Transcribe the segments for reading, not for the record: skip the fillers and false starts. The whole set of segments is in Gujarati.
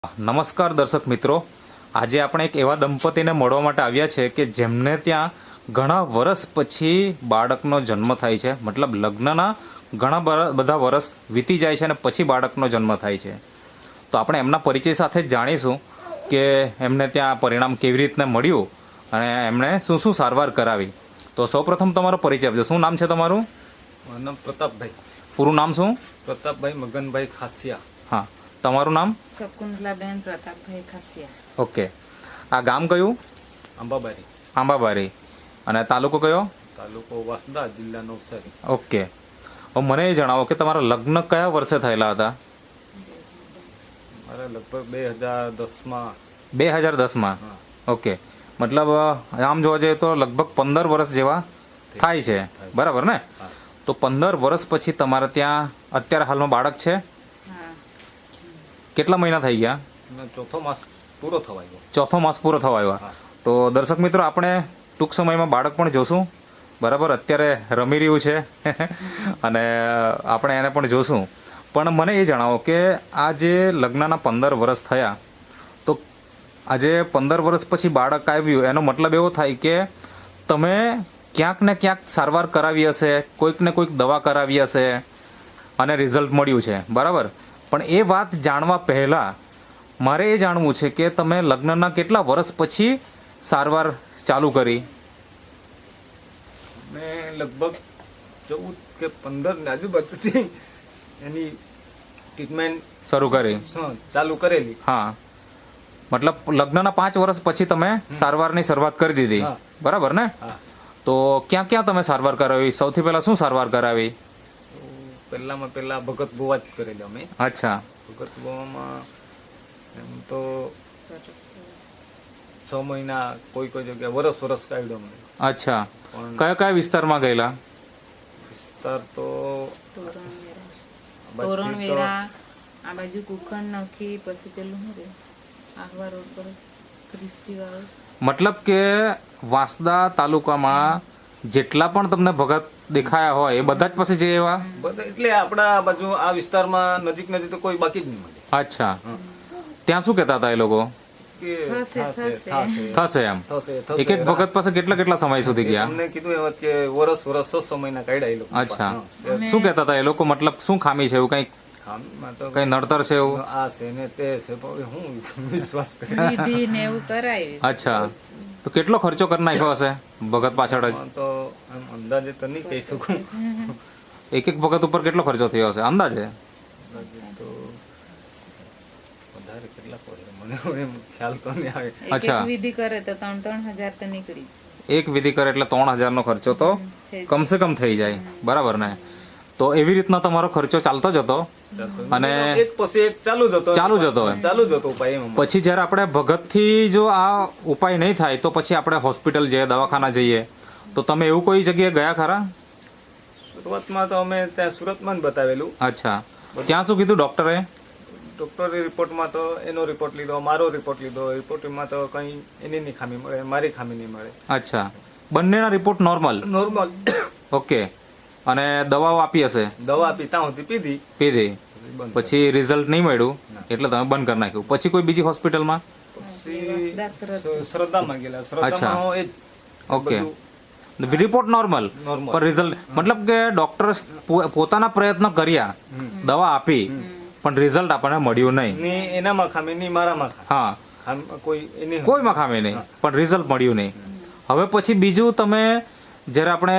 નમસ્કાર દર્શક મિત્રો, આજે આપણે એક એવા દંપતીને મળવા માટે આવ્યા છે કે જેમને ત્યાં ઘણા વર્ષ પછી બાળકનો જન્મ થાય છે. મતલબ લગ્નના ઘણા બધા વર્ષ વીતી જાય છે અને પછી બાળકનો જન્મ થાય છે. તો આપણે એમના પરિચય સાથે જ જાણીશું કે એમને ત્યાં પરિણામ કેવી રીતને મળ્યું અને એમણે શું શું સારવાર કરાવી. તો સૌપ્રથમ તમારો પરિચય આપજો. શું નામ છે તમારું? મારું નામ પ્રતાપભાઈ. પૂરું નામ શું? પ્રતાપભાઈ મગનભાઈ ખાસિયા. હા, તમારું નામ? શકુંતલાબેન પ્રતાપભાઈ ખાસિયા. ઓકે. આ ગામ કયું? અંબાબારી, આંબાબારી. અને તાલુકો કયો? તાલુકો વાસદા, જિલ્લા નવસારી. ઓકે. હવે મને એ જણાવો કે તમારા લગ્ન કયા વર્ષે થયેલા હતા? મારે લગભગ 2010માં. 2010માં. હા. ઓકે. મતલબ આમ જોવા જઈએ તો લગભગ 15 વર્ષ જેવા થાય છે, બરાબર ને? હા. તો 15 વર્ષ પછી તમારે ત્યાં અત્યારે હાલમાં બાળક છે? હા, કેટલા મહિના થઈ ગયા? અને ચોથો માસ પૂરો થવા આવ્યો. ચોથો માસ પૂરો થવા આવ્યો. હા. તો દર્શક મિત્રો, આપણે ટૂંક સમયમાં બાળક પણ જોશું, બરાબર? અત્યારે રમી રહ્યું છે અને આપણે એને પણ જોશું. પણ મને એ જણાવો કે આ જે લગ્નના 15 વર્ષ થયા, તો આજે 15 વર્ષ પછી બાળક આવ્યું, એનો મતલબ એવો થાય કે તમે ક્યાંક ને ક્યાંક સારવાર કરાવી હશે, કોઈક ને કોઈક દવા કરાવી હશે અને રિઝલ્ટ મળ્યું છે, બરાબર? પણ એ વાત જાણવા પહેલાં મારે એ જાણવું છે કે તમે લગ્નના કેટલા વર્ષ પછી સારવાર ચાલુ કરી? મેં લગભગ 14 કે 15 ની આજુબાજુથી એની ટ્રીટમેન્ટ શરૂ કરી? ચાલુ કરેલી. હા, મતલબ લગ્નના 5 વર્ષ પછી તમે સારવારની શરૂઆત કરી દીધી, હા. બરાબર ને? હા. તો ક્યાં ક્યાં તમે સારવાર કરાવી? સૌથી પહેલા શું સારવાર કરાવી? પહેલા ભગત ગોવા જ કરેલી અમે. અચ્છા. ભગત ગોવામાં એમ તો 6 મહિના, કોઈ જગ્યાએ વરસ કાઢ્યો અમને. અચ્છા. પણ કયા કયા વિસ્તારમાં ગયેલા? વિસ્તાર તો તોરણવેરા, આ બાજુ કુકણ નખી, પછી પેલું શું રે આહવા રોડ પર ખ્રિસ્તી વાળું. મતલબ કે વાંસદા તાલુકામાં જેટલા પણ તમને ભગત દેખાયા હોય એ બધા જ પાસે જે એવા? બધા એટલે આપણા બાજુ આ વિસ્તારમાં નજીક તો કોઈ બાકી જ નહીં મળે. અચ્છા. ત્યાં શું કહેતા હતા એ લોકો? કે થશે, થશે, થશે. થશે, થશે એમ? થશે. એક એક ભગત પાસે કેટલા સમય સુધી ગયા? અમને કીધું એમ કે વરસ 6 મહિના કાઢ્યા એ લોકો. અચ્છા. હા. શું કહેતા હતા એ લોકો? મતલબ શું ખામી છે? એવું કઈ ખામીમાં તો કઈ નડતર છે એવું? આ છે ને તે છે, પણ હું વિશ્વાસ કરે. વિધિ ને એવું કરાય. અચ્છા. તો કેટલો ખર્ચો કરી નાખ્યો હશે ભગત પાછળ જ? આમાં તો આમ અંદાજે તો નહીં કહી શકું. એક ભગત ઉપર કેટલો ખર્ચો થયો હશે અંદાજે? અંદાજે તો વધારે કેટલા પડે મને એમ ખ્યાલ તો નહીં આવે. એક અચ્છા. એક વિધિ કરે તો 3-3 હજાર તો નીકળી એક વિધિ કરે એટલે 3000 નો ખર્ચો તો કમસે કમ થઈ જાય, બરાબર ને? તો એવી રીતના તમારો ખર્ચો ચાલતો જ હતો અને એક પછી એક ચાલુ જ હતો. ચાલુ જ હતો એમ. ચાલુ જ હતો ઉપાય એમ. પછી જ્યારે આપણે ભગતથી જો આ ઉપાય નહીં થાય તો પછી આપણે હોસ્પિટલ જઈએ, દવાખાના જઈએ. તો તમે એવું કોઈ જગ્યાએ ગયા ખરા? શરૂઆતમાં તો અમે ત્યાં સુરતમાં જ બતાવેલું. અચ્છા. ત્યાં શું કીધું ડોક્ટરે? ડોક્ટરી રિપોર્ટમાં તો એનો રિપોર્ટ લીધો, મારો રિપોર્ટ લીધો. રિપોર્ટમાં તો કંઈ એની નહીં ખામી મળે, મારી ખામી નહીં મળે. અચ્છા. બંનેના રિપોર્ટ નોર્મલ? નોર્મલ. ઓકે. અને દવાઓ આપી હશે? દવા પીતા સુધી પીધી. પીધી. બંધ. પછી રિઝલ્ટ નહીં મળ્યું એટલે તમે બંધ કરી નાખ્યું. પછી કોઈ બીજી હોસ્પિટલમાં? પછી વાસદા શ્રદ્ધામાં ગયેલા. શ્રદ્ધામાં એ જ ઓકે. બધું રિપોર્ટ નોર્મલ નોર્મલ. પણ રિઝલ્ટ મતલબ કે ડોક્ટર પોતાના પ્રયત્ન કર્યા, દવા આપી, પણ રિઝલ્ટ આપણને મળ્યું નહીં. ની એનામાં ખામી નહીં, મારામાં હા, કોઈ એની કોઈમાં ખામી નહીં, પણ રિઝલ્ટ મળ્યું નહીં. હવે પછી બીજું તમે જ્યારે આપણે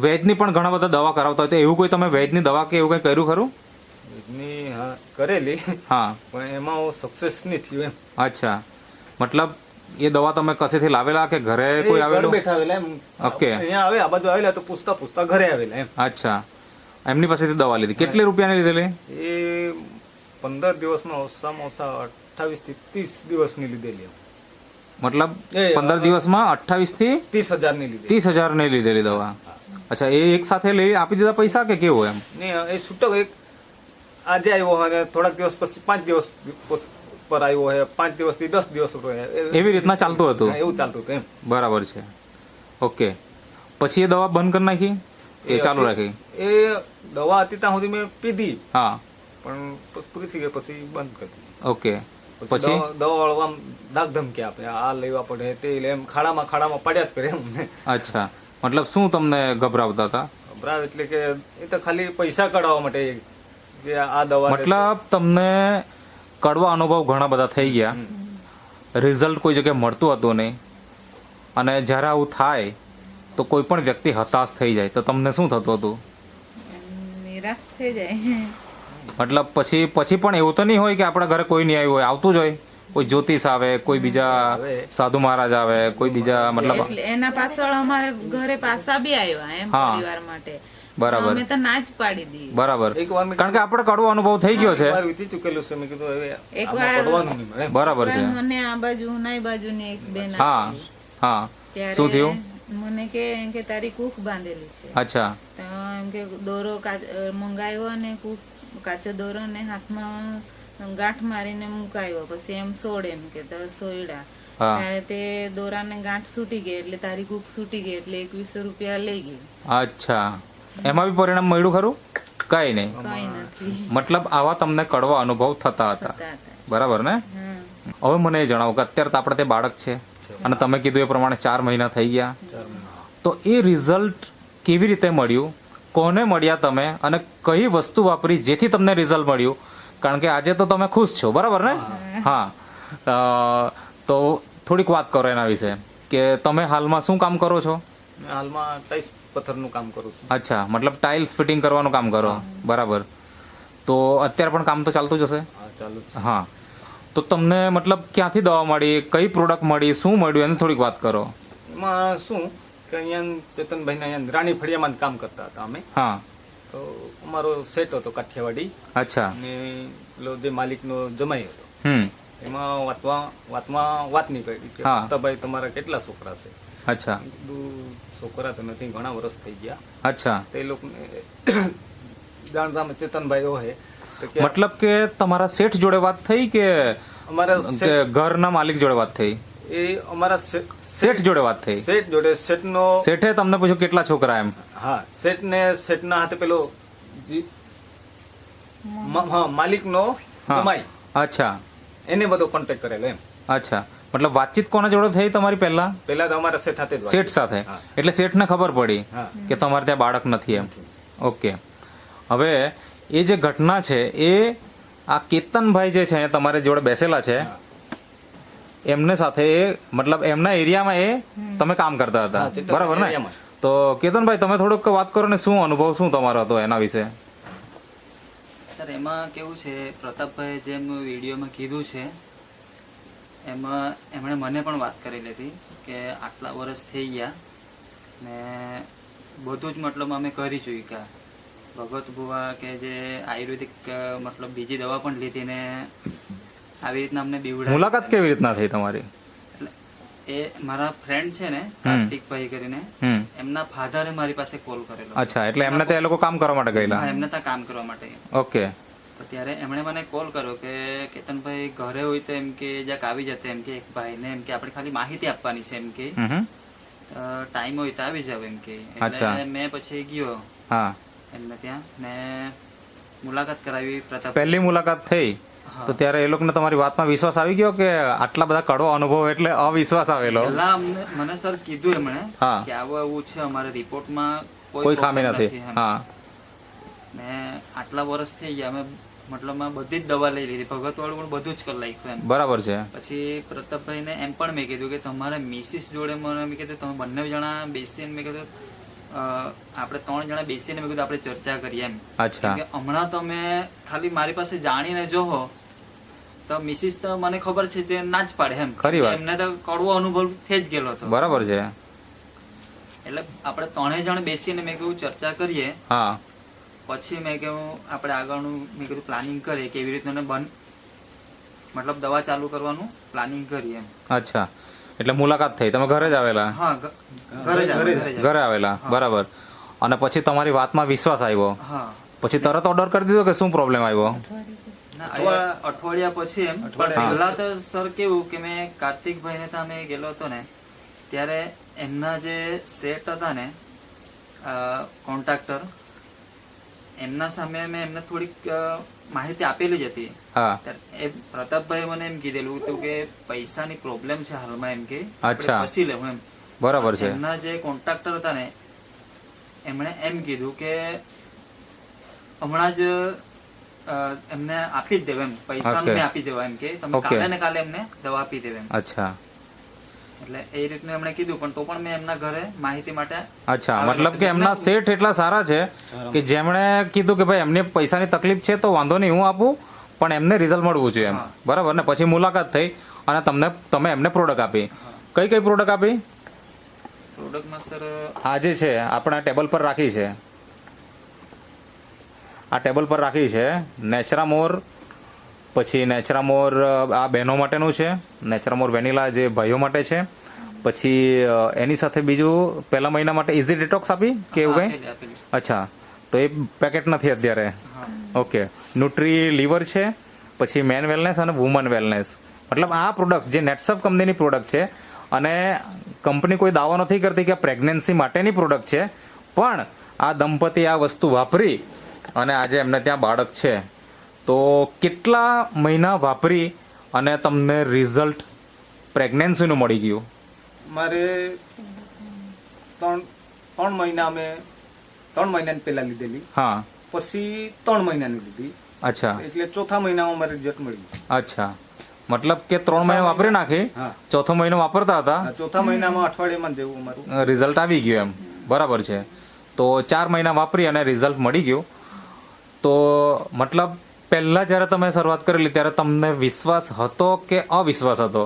વેજની પણ ઘણા બધા દવા કરાવતા હોય તો એવું કોઈ તમે વેજની દવા કે એવું કંઈ કર્યું ખરું? ની હા કરેલી, હા. પણ એમાં સક્સેસ નહીં થયું એમ. અચ્છા. મતલબ એ દવા તમે કસેથી લાવેલા કે ઘરે કોઈ ઘર આવેલું? બેઠા આવેલા એમ. ઓકે. અહીંયા આવે આ બાજુ આવેલા તો પૂછતા ઘરે આવેલા એમ. અચ્છા. એમની પાસેથી દવા લીધી. કેટલી રૂપિયાની લીધેલી? એ 15 દિવસમાં ઓછામાં ઓછા 28 થી 30 દિવસની લીધેલી એમ. મતલબ એ, 15 દિવસમાં 28 થી 30,000 ની લીધી. 30,000 ની લીધેલી દવા. અચ્છા. એ એક સાથે લઈ આપી દીધા પૈસા કે કેવું એમ? ને એ છૂટક એક આજે આવ્યો અને થોડાક દિવસ પછી 5 દિવસ પર આવ્યો હે, 5 દિવસથી 10 દિવસ રહ્યો. એવી રીતના ચાલતું હતું? એવું ચાલતું હતું એમ. બરાબર છે. ઓકે. પછી એ દવા બંધ કરી નાખી એ ચાલુ રાખી? એ દવા હતી ત્યાં સુધી મેં પીધી, હા. પણ પૂરી થઈ ગઈ પછી બંધ કરી દીધી. ઓકે. પછી? દવા વાળવા ધાક ધમકી આપે, આ લેવા પડે તે લે, એમ ખાડામાં પડ્યા જ કરે એમ. અચ્છા, મતલબ શું તમને ગભરાવતા હતા? ગભરાવ એટલે કે એ તો ખાલી પૈસા કઢાવવા માટે કે આ દવા લેશે. મતલબ તમને કડવા અનુભવ ઘણા બધા થઈ ગયા, રિઝલ્ટ કોઈ જગ્યાએ મળતું હતું નહીં, અને જ્યારે આવું થાય તો કોઈ પણ વ્યક્તિ હતાશ થઈ જાય તો તમને શું થતું હતું? નિરાશ થઈ જાય. મતલબ પછી પણ એવું તો નહીં હોય કે આપણા ઘરે કોઈ નહીં આવ્યું હોય, આવતું જ હોય, કોઈ જ્યોતિષ આવે, કોઈ બીજા સાધુ મહારાજ આવે, કોઈ બીજા મતલબ એટલે એના પાછળ અમારે ઘરે પાછા બી આવ્યા એમ હા. પરિવાર માટે. બરાબર અમે તો ના જ પાડી દી. બરાબર, એક વાર મેં કારણ કે આપણે કડવો અનુભવ થઈ ગયો છે. એકવાર વીતી ચૂકેલું છે, મેં કીધું હવે એક આમાં વાર- પડવાનું નહીં મળે એમ. બરાબર છે. મને આ બાજુ નાઈ બાજુની એક બેન હા આપી. હા, ત્યારે શું થયું? મને કે તારી કૂખ બાંધેલી છે. અચ્છા, તો એમ કે દોરો મંગાવ્યો અને કાચો દોરો ને હાથમાં ગાંઠ મારીને મુકાયો, પછી એમ સોડ એમ કે તો સોયડા. હા. ત્યારે તે દોરાને ગાંઠ છૂટી ગઈ એટલે તારી કૂખ છૂટી ગઈ એટલે 2100 રૂપિયા લઈ ગઈ. અચ્છા, એમાં બી પરિણામ મળ્યું ખરું? કઈ નહીં, કઈ નથી મતલબ આવા તમને કડવા અનુભવ થતા હતા, થતા હતા. બરાબર ને? હા. હવે મને એ જણાવો કે અત્યારે તો આપણે તે બાળક છે અને તમે કીધું એ પ્રમાણે 4 મહિના થઈ ગયા, તો એ રિઝલ્ટ કેવી રીતે મળ્યું, કોને મળ્યા તમે, અને કઈ વસ્તુ વાપરી જેથી તમને રિઝલ્ટ મળ્યું? કારણ કે આજે તો તમે ખુશ છો, બરાબર ને? હા, તો થોડીક વાત કરો એના વિશે કે તમે હાલમાં શું કામ કરો છો? મેં હાલમાં ટાઈસ પથ્થરનું કામ કરું છું. અચ્છા, મતલબ ટાઇલ્સ ફિટિંગ કરવાનું કામ કરો, બરાબર. તો અત્યારે પણ કામ તો ચાલતું જ હશે? હા, ચાલુ જ છે. હા, તો તમને મતલબ ક્યાંથી દવા મળી, કઈ પ્રોડક્ટ મળી, શું મળ્યું એની થોડીક વાત કરો. એમાં શું કે અહીંયા ચેતનભાઈ અહીંયા રાણી ફળિયામાં જ કામ કરતા હતા અમે. હા, તો અમારો સેટ હતો કાઠિયાવાડી, અચ્છા, અને પેલો જે માલિકનો જમાઈ હતો, હમ, એમાં વાતમાં વાત નીકળી કે હા. ભાઈ તમારા કેટલા છોકરા છે? અચ્છા, મેં કીધું છોકરા તો નથી, ઘણા વર્ષ થઈ ગયા. અચ્છા, તે લોકોને જાણતા ચેતનભાઈ હોય તો કે મતલબ કે તમારા શેઠ જોડે વાત થઈ કે અમારા કે ઘરના માલિક જોડે વાત થઈ? એ અમારા શેઠ જોડે વાત થઈ? શેઠ જોડે શેઠનો શેઠે તમને પૂછ્યું કેટલા છોકરા એમ? હા, શેઠના હાથે પેલો હા માલિકનો હા. જમાઈ, અચ્છા, એને બધો કોન્ટેક્ટ કરેલો એમ. અચ્છા, મતલબ વાતચીત કોના જોડે થઈ તમારી પહેલા? પેલા તો અમારા શેઠ હાથે જ વાત. શેઠ સાથે? હા. એટલે શેઠને ખબર પડી હા. કે તમારે ત્યાં બાળક નથી એમ? ઓકે, હવે એ જે ઘટના છે એ આ કેતનભાઈ જે છે તમારી જોડે બેસેલા છે, એમને સાથે એ મતલબ એમના એરિયામાં એ તમે કામ કરતા હતા, હા, ચેતનભાઈ બરાબર ને? એરિયામાં. તો કેતનભાઈ તમે થોડુંક વાત કરો ને, શું અનુભવ શું તમારો હતો એના વિશે? સર એમાં કેવું છે, પ્રતાપભાઈ જેમ વિડીયોમાં કીધું છે એમાં એમણે મને પણ વાત કરેલી હતી કે આટલા વર્ષ થઈ ગયા ને બધું જ મતલબ અમે કરી ચૂક્યા. ભગવત બુવા કે જે આયુર્વેદિક મતલબ બીજી દવા પણ લીધી ને આવી રીતના અમને બીવડા. મુલાકાત કેવી રીતના થઈ તમારી? એટલે એ મારા ફ્રેન્ડ છે ને કાર્તિકભાઈ કરીને, હમ, એમના ફાધરે મારી પાસે કોલ કરેલો. અચ્છા, એટલે એમને ત્યાં એ લોકો કામ કરવા માટે ગયેલા? હા, એમને ત્યાં કામ કરવા માટે. ઓકે, તો ત્યારે એમણે મને કોલ કર્યો કે કેતનભાઈ ઘરે હોય તો એમ કે જ્યાંક આવી જતે, એમ કે એક ભાઈને એમ કે આપણે ખાલી માહિતી આપવાની છે, એમ કે હમ, ટાઈમ હોય તો આવી જાવ એમ કે. અચ્છા. એટલે મેં પછી ગયો હા, એમને ત્યાં ને મુલાકાત કરાવી પ્રતાપ. પહેલી મુલાકાત થઈ હા. તો ત્યારે એ લોકોને તમારી વાતમાં વિશ્વાસ આવી ગયો કે આટલા બધા કડવો અનુભવ એટલે અવિશ્વાસ આવેલો? પહેલા મને સર કીધું એમણે હા. કે આવું એવું છે, અમારે રિપોર્ટમાં કોઈ ખામી problem નથી? એમ. હા, ને આટલા વર્ષ થઈ ગયા, અમે મતલબમાં બધી જ દવા લઈ લીધી, ભગત વાળું પણ બધું જ કરી નાખ્યું એમ. બરાબર છે. પછી પ્રતાપભાઈને એમ પણ મેં કીધું કે તમારા મિસિસ જોડે મને મેં કીધું તમે બંને જણા બેસીને મેં કીધું આપણે 3 જણા બેસીને મેં કીધું આપણે ચર્ચા કરીએ એમ. અચ્છા, કેમ કે હમણાં તમે ખાલી મારી પાસે જાણીને જોહો તો મિસિસ તો મને ખબર છે જે ના જ પાડે એમ. ખરી વાત. એમને તો કડવો અનુભવ થઈ જ ગયેલો હતો. બરાબર છે. એટલે આપણે 3 જણ બેસીને મેં કીધું ચર્ચા કરીએ, હા, પછી મેં કહ્યું આપણે આગળનું મેં કીધું પ્લાનિંગ કરીએ કેવી રીતના મતલબ દવા ચાલુ કરવાનું પ્લાનિંગ કરીએ એમ. અચ્છા, એટલે મુલાકાત થઈ, તમે ઘરે જ આવેલા? હા, ઘરે જ આવે. ઘરે આવેલા, બરાબર. અને પછી તમારી વાતમાં વિશ્વાસ આવ્યો, હા. પછી તરત ઓર્ડર કરી દીધો કે શું પ્રોબ્લેમ આવ્યો? ના, અઠવાડિયા પછી એમ. પણ પહેલા તો સર કેવું કે મેં કાર્તિકભાઈને ત્યાં મેં ગયેલો હતો ને ત્યારે એમના જે સેટ હતા ને કોન્ટ્રાક્ટર એમના સામે મેં એમને થોડીક માહિતી આપેલી જ હતી. હા ત્યારે એ પ્રતાપભાઈ મને એમ કીધેલું હતું કે પૈસાની પ્રોબ્લેમ છે હાલમાં, એમ કે અચ્છા. આપણે પછી લેવું એમ. બરાબર છે. એમના જે કોન્ટ્રાક્ટર હતા ને એમણે એમ કીધું કે હમણાં જ એમને આપી જ દેવા એમ, પૈસા Okay. મેં આપી દેવા એમ કે તમે Okay. કાલે ને કાલે એમને દવા આપી દેવા એમ. અચ્છા એટલે એ રીતનું એમણે કીધું, પણ તો પણ મેં એમના ઘરે માહિતી માટે અચ્છા, મતલબ કે એમના શેઠ એટલા સારા છે કે જેમણે કીધું કે ભાઈ એમને પૈસાની તકલીફ છે તો વાંધો નહીં હું આપું, પણ એમને રિઝલ્ટ મળવું જોઈએ એમ. હા. બરાબર ને? પછી મુલાકાત થઈ અને તમે એમને પ્રોડક્ટ આપી. કઈ કઈ પ્રોડક્ટ આપી? પ્રોડક્ટમાં સર આ જે છે આપણે ટેબલ પર રાખી છે, આ ટેબલ પર રાખી છે નેચરામોર, પછી નેચરામોર આ બહેનો માટેનું છે, નેચરામોર વેનીલા જે ભાઈઓ માટે છે, પછી એની સાથે બીજું પહેલા મહિના માટે ઇઝી ડિટોક્સ આપી કે એવું કંઈ? આપેલી છે. અચ્છા, તો એ પેકેટ નથી અત્યારે. હા. ઓકે, ન્યુટ્રી લીવર છે, પછી મેન વેલનેસ અને વુમન વેલનેસ. મતલબ આ પ્રોડક્ટ જે નેટસફ કંપનીની પ્રોડક્ટ છે અને કંપની કોઈ દાવો નથી કરતી કે પ્રેગ્નન્સી માટેની પ્રોડક્ટ છે, પણ આ દંપતી આ વસ્તુ વાપરી અને આજે એમને ત્યાં બાળક છે. તો કેટલા મહિના વાપરી અને તમને રિઝલ્ટ પ્રેગ્નન્સીનું મળી ગયું? મારે 3 મહિના અમે 3 મહિનાની પહેલા લીધેલી, હા પછી 3 મહિનાની લીધી, અચ્છા એટલે ચોથા મહિનામાં મારે રિઝલ્ટ મળ્યું. અચ્છા, મતલબ કે 3 મહિના વાપરી નાખી, હા. ચોથો મહિનો વાપરતા હતા, ચોથા મહિનામાં અઠવાડિયામાં જેવું અમારું રિઝલ્ટ આવી ગયું એમ. બરાબર છે. તો 4 મહિના વાપરી અને રિઝલ્ટ મળી ગયું. તો મતલબ પહેલા જ્યારે તમે શરૂઆત કરેલી ત્યારે તમને વિશ્વાસ હતો કે અવિશ્વાસ હતો?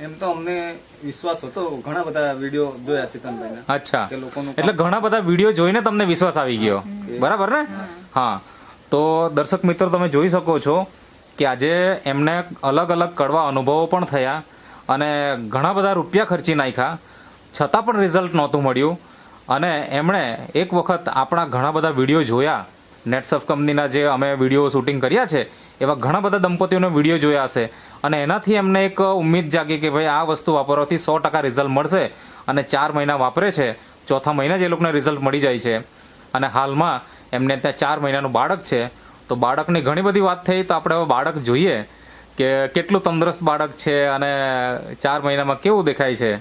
એમ તો અમને વિશ્વાસ હતો, ઘણા બધા વિડીયો જોયા ચેતનભાઈના અચ્છા, કે લોકોનું એટલે ઘણા બધા વિડીયો જોઈને તમને વિશ્વાસ આવી ગયો. બરાબર ને? હા. તો દર્શક મિત્રો તમે જોઈ શકો છો કે આજે એમને અલગ અલગ કડવા અનુભવો પણ થયા અને ઘણા બધા રૂપિયા ખર્ચી નાખ્યા, છતાં પણ રિઝલ્ટ નહોતું મળ્યું. અને એમણે એક વખત આપણા ઘણા બધા વિડીયો જોયા, નેટસફ કંપનીના જે અમે વિડીયો શૂટિંગ કર્યા છે એવા ઘણા બધા દંપતીઓનો વિડીયો જોયા હશે અને એનાથી એમને એક ઉમ્મીદ જાગી કે ભાઈ આ વસ્તુ વાપરવાથી 100% રિઝલ્ટ મળશે. અને 4 મહિના વાપરે છે, ચોથા મહિના જ એ લોકોને રિઝલ્ટ મળી જાય છે. અને હાલમાં એમને ત્યાં 4 મહિનાનું બાળક છે. તો બાળકની ઘણી બધી વાત થઈ, તો આપણે હવે બાળક જોઈએ કે કેટલું તંદુરસ્ત બાળક છે અને 4 મહિનામાં કેવું દેખાય છે.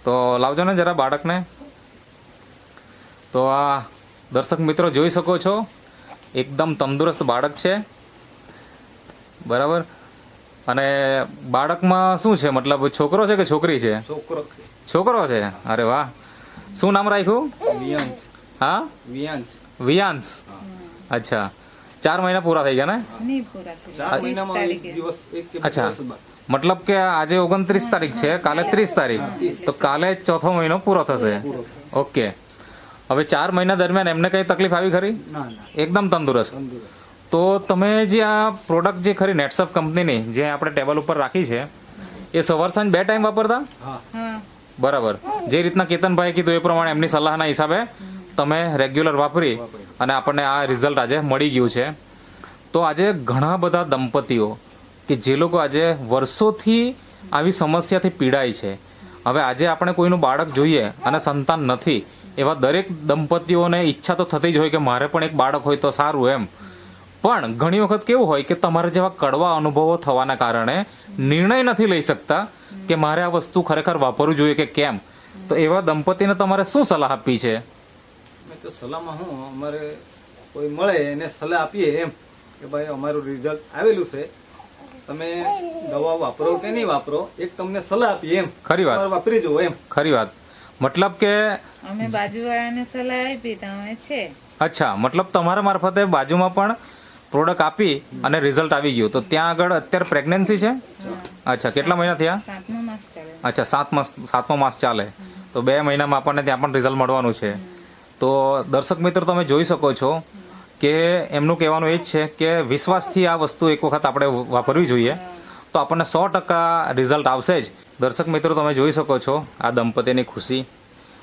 તો લાવજો ને જરા બાળકને. તો આ દર્શક મિત્રો જોઈ શકો છો, એકદમ તંદુરસ્ત બાળક છે. બરાબર. અને બાળકમાં શું છે, મતલબ છોકરો છે કે છોકરી છે? છોકરો છે, છોકરો છે. અરે વાહ, શું નામ રાખ્યું? વિયાંશ. હા, વિયાંશ. વિયાંશ. અચ્છા, 4 મહિના પૂરા થઈ ગયા ને? નહીં પૂરા થઈ 4 મહિનામાં એક દિવસ એક કે બે અચ્છા, દિવસ બાદ. મતલબ કે આજે 29 તારીખ છે, કાલે 30 તારીખ, તો કાલે ચોથો મહિનો પૂરો થશે. ઓકે. હવે 4 મહિના દરમિયાન એમને કઈ તકલીફ આવી ખરી? ના ના, એકદમ તંદુરસ્ત. તંદુરસ્ત. તો તમે જે આ પ્રોડક્ટ જે ખરી નેટસફ કંપનીની જે આપણે ટેબલ ઉપર રાખી છે, એ સવાર સાંજ 2 ટાઈમ વાપરતા? હા, હા બરાબર. જે રીતના કેતનભાઈ કીધું એ પ્રમાણે એમની સલાહના હિસાબે તમે રેગ્યુલર વાપરી અને આપણને આ રિઝલ્ટ આજે મળી ગયું છે. તો આજે ઘણા બધા દંપતીઓ કે જે લોકો આજે વર્ષોથી આવી સમસ્યાથી પીડાય છે, હવે આજે આપણે કોઈનું બાળક જોઈએ અને સંતાન નથી, એવા દરેક દંપતીઓને ઈચ્છા તો થતી જ હોય કે મારે પણ એક બાળક હોય તો સારું એમ. પણ ઘણી વખત કેવું હોય કે તમારે જેવા કડવા અનુભવો થવાના કારણે નિર્ણય નથી લઈ શકતા કે મારે આ વસ્તુ ખરેખર વાપરવું જોઈએ કે કેમ. તો એવા દંપતીને તમારે શું સલાહ આપવી છે? મેં તો સલાહમાં હું અમારે કોઈ મળે એને સલાહ આપીએ એમ કે ભાઈ અમારું રિઝલ્ટ આવેલું છે, તમે દવા વાપરો કે નહીં વાપરો, એક તમને સલાહ આપીએ એમ. ખરી વાત. તમારે વાપરી જુઓ એમ. ખરી વાત. મતલબ કે અમે બાજુવાળાને સલાહ આપી તો અમે છે. અચ્છા, મતલબ તમારા મારફતે બાજુમાં પણ પ્રોડક્ટ આપી અને રિઝલ્ટ આવી ગયું. તો ત્યાં આગળ અત્યારે પ્રેગ્નન્સી છે? અચ્છા, કેટલા મહિના થયા? 7મો માસ ચાલે. અચ્છા, 7મો માસ ચાલે. તો 2 મહિનામાં આપણને ત્યાં પણ રિઝલ્ટ મળવાનું છે. તો દર્શક મિત્રો તમે જોઈ શકો છો કે એમનું કહેવાનું એ જ છે કે વિશ્વાસથી આ વસ્તુ એક વખત આપણે વાપરવી જોઈએ, તો આપણને 100% રિઝલ્ટ આવશે જ. દર્શક મિત્રો તમે જોઈ શકો છો આ દંપતીની ખુશી.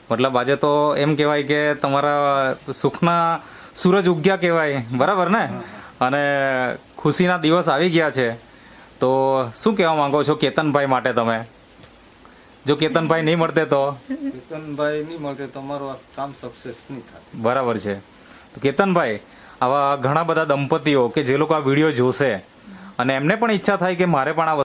મતલબ આજે તો એમ કહેવાય કે તમારા સુખના સૂરજ ઉગ્યા કહેવાય. બરાબર ને? અને ખુશીના દિવસ આવી ગયા છે. તો શું કહેવા માંગો છો કેતનભાઈ માટે તમે? જો કેતનભાઈ નહીં મળતે તો કેતનભાઈ નહીં મળતે તમારું આ કામ સક્સેસ નહીં થાય. બરાબર છે. તો કેતનભાઈ, આવા ઘણા બધા દંપતીઓ કે જે લોકો આ વિડીયો જોશે અને એમને પણ ઈચ્છા થાય કે મારે પણ આ